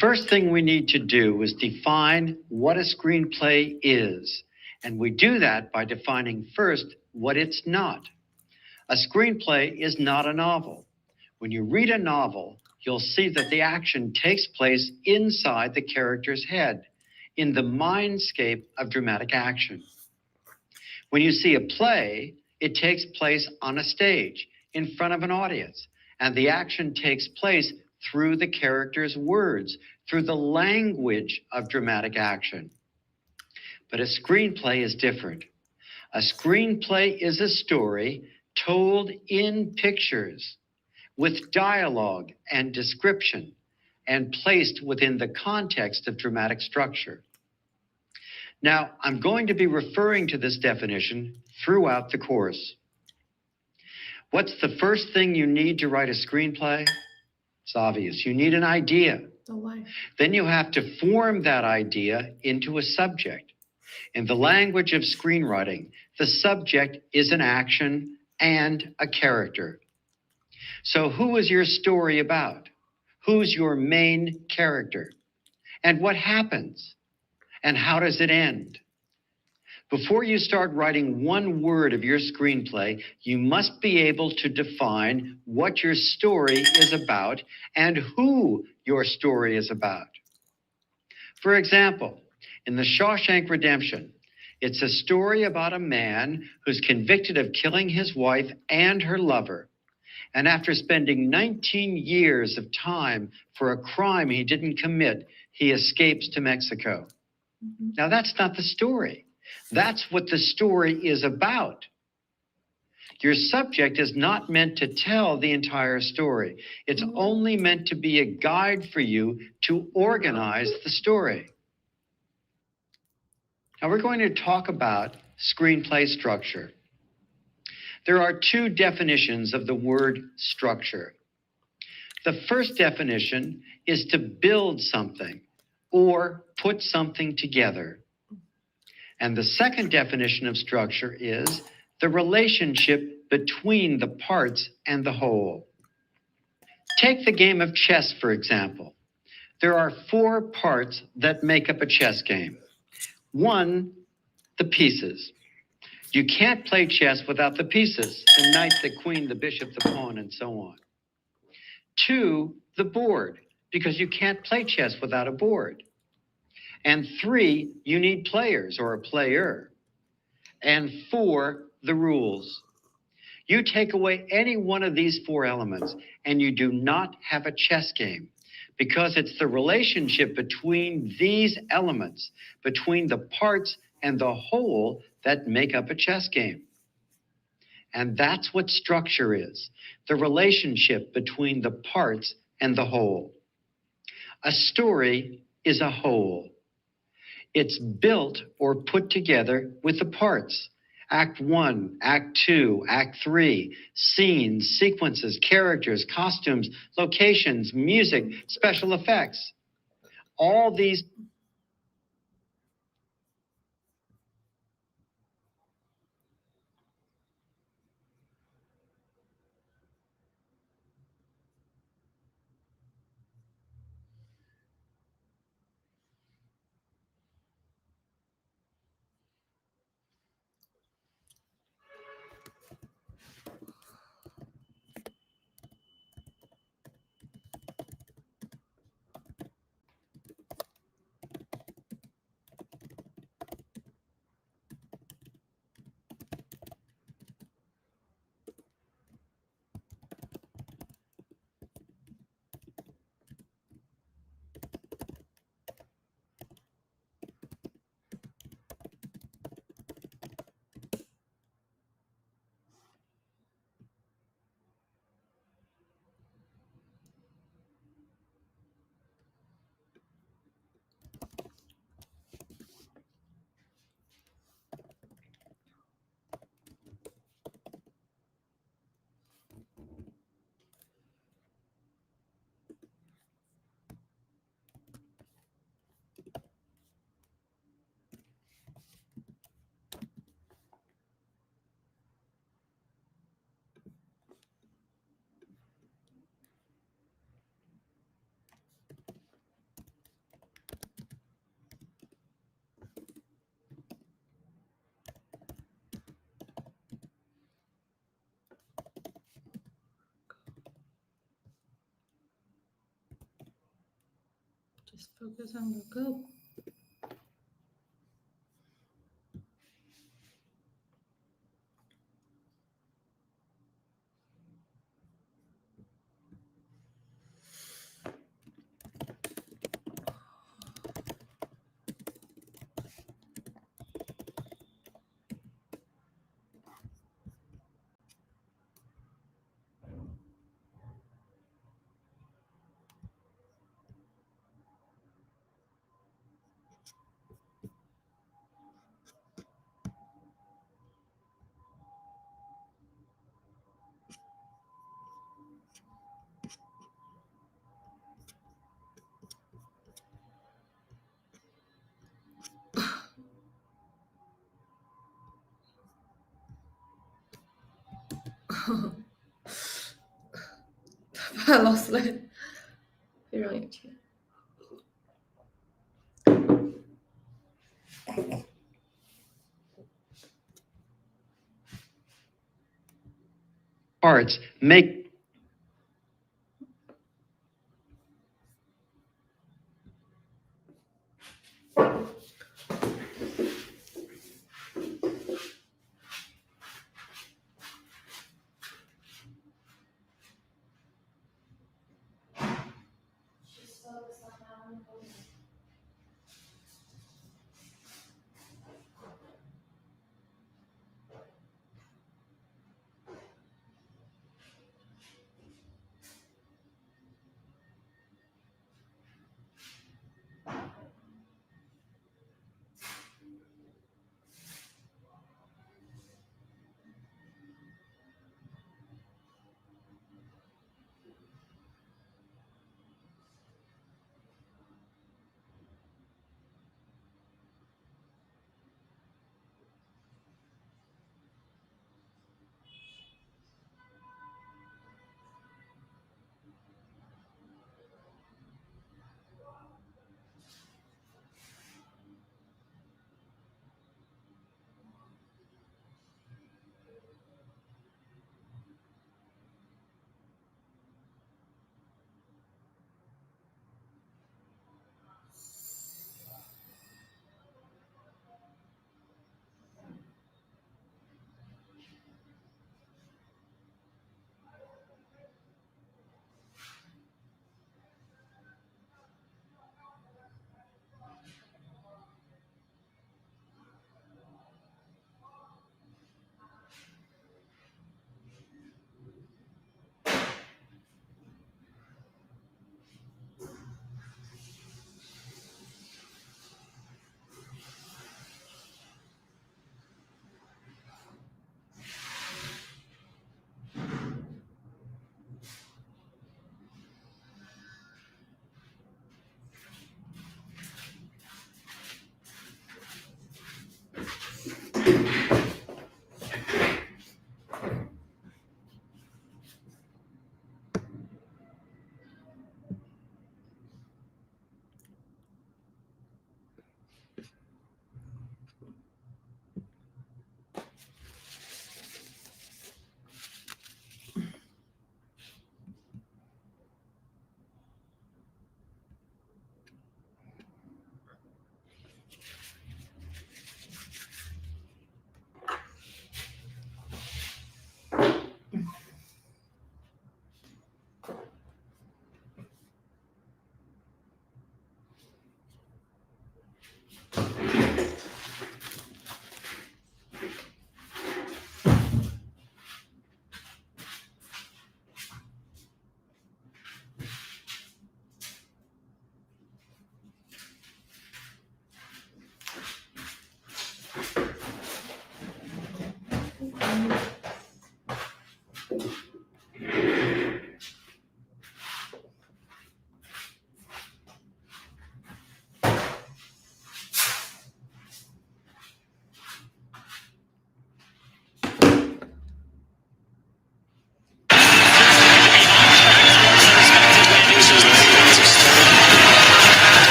first thing we need to do is define what a screenplay is. And we do that by defining first what it's not. A screenplay is not a novel. When you read a novel, you'll see that the action takes place inside the character's head, in the mindscape of dramatic action. When you see a play, it takes place on a stage, in front of an audience, and the action takes place through the character's words, through the language of dramatic action. But a screenplay is different. A screenplay is a story told in pictures, with dialogue and description, and placed within the context of dramatic structure. Now, I'm going to be referring to this definition throughout the course. What's the first thing you need to write a screenplay? It's obvious. You need an idea. Then you have to form that idea into a subject. In the language of screenwriting, the subject is an action and a character. So who is your story about? Who's your main character? And what happens? And how does it end? Before you start writing one word of your screenplay, you must be able to define what your story is about and who your story is about. For example, in The Shawshank Redemption, it's a story about a man who's convicted of killing his wife and her lover. And after spending 19 years of time for a crime he didn't commit, he escapes to Mexico. Now, that's not the story. That's what the story is about. Your subject is not meant to tell the entire story. It's only meant to be a guide for you to organize the story. Now, we're going to talk about screenplay structure. There are two definitions of the word structure. The first definition is to build something or put something together. And the second definition of structure is the relationship between the parts and the whole. Take the game of chess, for example. There are 4 parts that make up a chess game. 1, the pieces. You can't play chess without the pieces, the knight, the queen, the bishop, the pawn, and so on. 2, the board, because you can't play chess without a board. And 3, you need players or a player. And 4, the rules. You take away any one of these 4 elements, and you do not have a chess game, because it's the relationship between these elements, between the parts and the whole, that make up a chess game. And that's what structure is, the relationship between the parts and the whole. A story is a whole. It's built or put together with the parts. Act 1, Act 2, Act 3, scenes, sequences, characters, costumes, locations, music, special effects. All these Just focus on the good.怕老死了，非常有趣。 Parts make